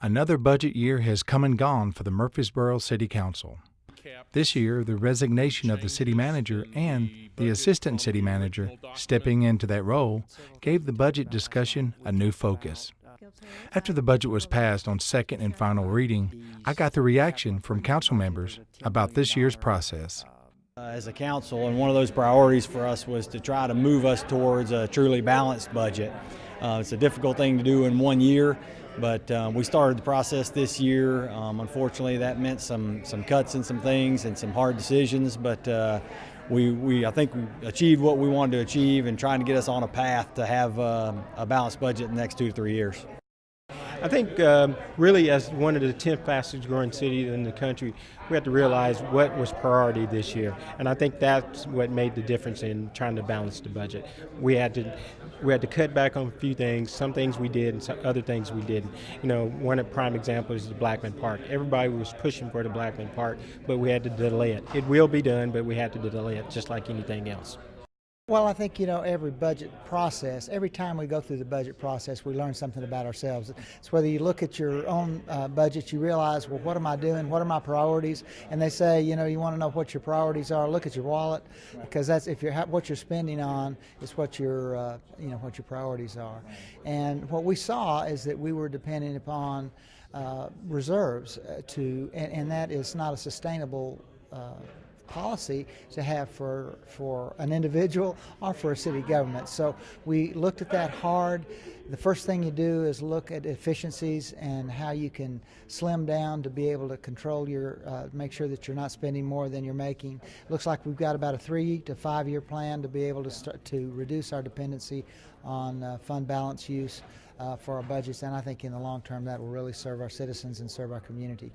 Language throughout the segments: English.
Another budget year has come and gone for the Murfreesboro City Council. This year, the resignation of the city manager and the assistant city manager stepping into that role gave the budget discussion a new focus. After the budget was passed on second and final reading, I got the reaction from council members about this year's process. As a council, and one of those priorities for us was to try to move us towards a truly balanced budget. It's a difficult thing to do in 1 year, but we started the process this year. Unfortunately, that meant some cuts in some things and some hard decisions, but I think we achieved what we wanted to achieve and trying to get us on a path to have a balanced budget in the next 2 to 3 years. I think really as one of the 10th fastest growing cities in the country, we have to realize what was priority this year. And I think that's what made the difference in trying to balance the budget. We had to cut back on a few things. Some things we did and some other things we didn't. You know, one prime example is the Blackman Park. Everybody was pushing for the Blackman Park, but we had to delay it. It will be done, but we had to delay it just like anything else. Well, I think, every budget process, every time we go through the budget process, we learn something about ourselves. It's whether you look at your own budget, you realize, well, what am I doing? What are my priorities? And they say, you want to know what your priorities are, look at your wallet, because that's what you're spending on is what your priorities are. And what we saw is that we were depending upon reserves and that is not a sustainable policy to have for an individual or for a city government. So we looked at that hard. The first thing you do is look at efficiencies and how you can slim down to be able to control make sure that you're not spending more than you're making. Looks like we've got about a 3 to 5 year plan to be able to start to reduce our dependency on fund balance use for our budgets, and I think in the long term that will really serve our citizens and serve our community.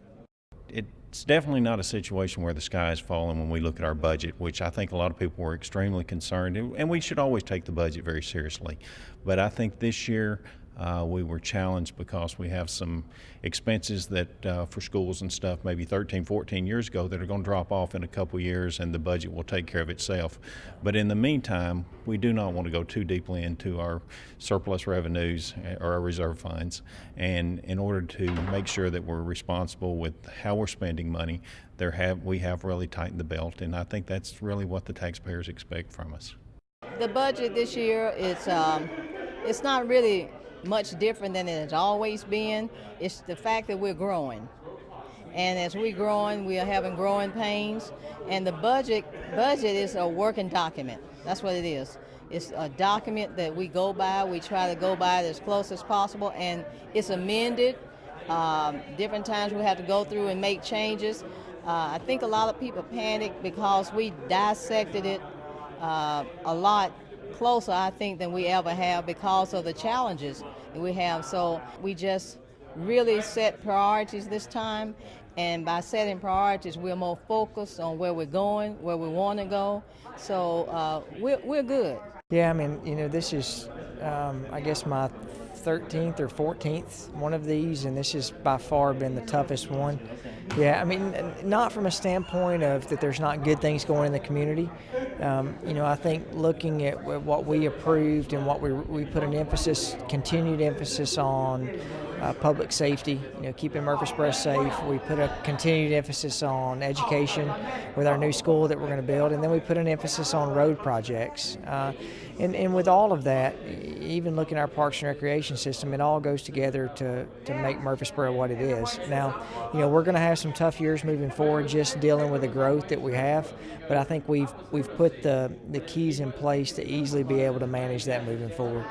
It's definitely not a situation where the sky is falling when we look at our budget, which I think a lot of people were extremely concerned, and we should always take the budget very seriously. But I think this year we were challenged because we have some expenses that for schools and stuff maybe 13, 14 years ago that are going to drop off in a couple years, and the budget will take care of itself. But in the meantime, we do not want to go too deeply into our surplus revenues or our reserve funds. And in order to make sure that we're responsible with how we're spending money, we have really tightened the belt, and I think that's really what the taxpayers expect from us. The budget this year it's not really much different than it has always been. It's the fact that we're growing. And as we're growing, we are having growing pains. And the budget is a working document. That's what it is. It's a document that we go by. We try to go by it as close as possible. And it's amended. Different times we have to go through and make changes. I think a lot of people panic because we dissected it a lot closer, I think, than we ever have because of the challenges that we have. So we just really set priorities this time, and by setting priorities, we're more focused on where we're going, where we want to go. So we're good. Yeah, I mean, this is, I guess, my 13th or 14th one of these, and this has by far been the toughest one. Yeah, I mean, not from a standpoint of that there's not good things going in the community. I think looking at what we approved and what we put an continued emphasis on public safety, keeping Murfreesboro safe. We put a continued emphasis on education with our new school that we're going to build, and then we put an emphasis on road projects. And with all of that, even looking at our parks and recreation system, it all goes together to make Murfreesboro what it is. Now, we're going to have some tough years moving forward just dealing with the growth that we have, but I think we've put the keys in place to easily be able to manage that moving forward.